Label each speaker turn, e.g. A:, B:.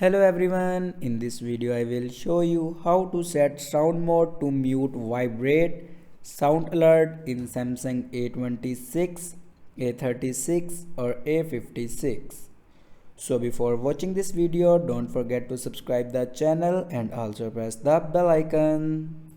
A: Hello everyone, in this video I will show you how to set sound mode to mute vibrate sound alert in Samsung A26, A36 or A56. So before watching this video, don't forget to subscribe the channel and also press the bell icon.